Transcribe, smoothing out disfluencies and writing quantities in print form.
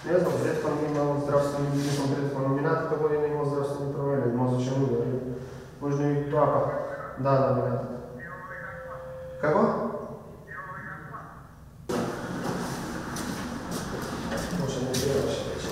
Ne znam, prethodno imao zdravstveni, nisam prethodno nominat, tako godine imao zdravstveni problem, mozečan udar. Možda i to, pa. Da, nominat. Kako? Možda ne trebaš reći.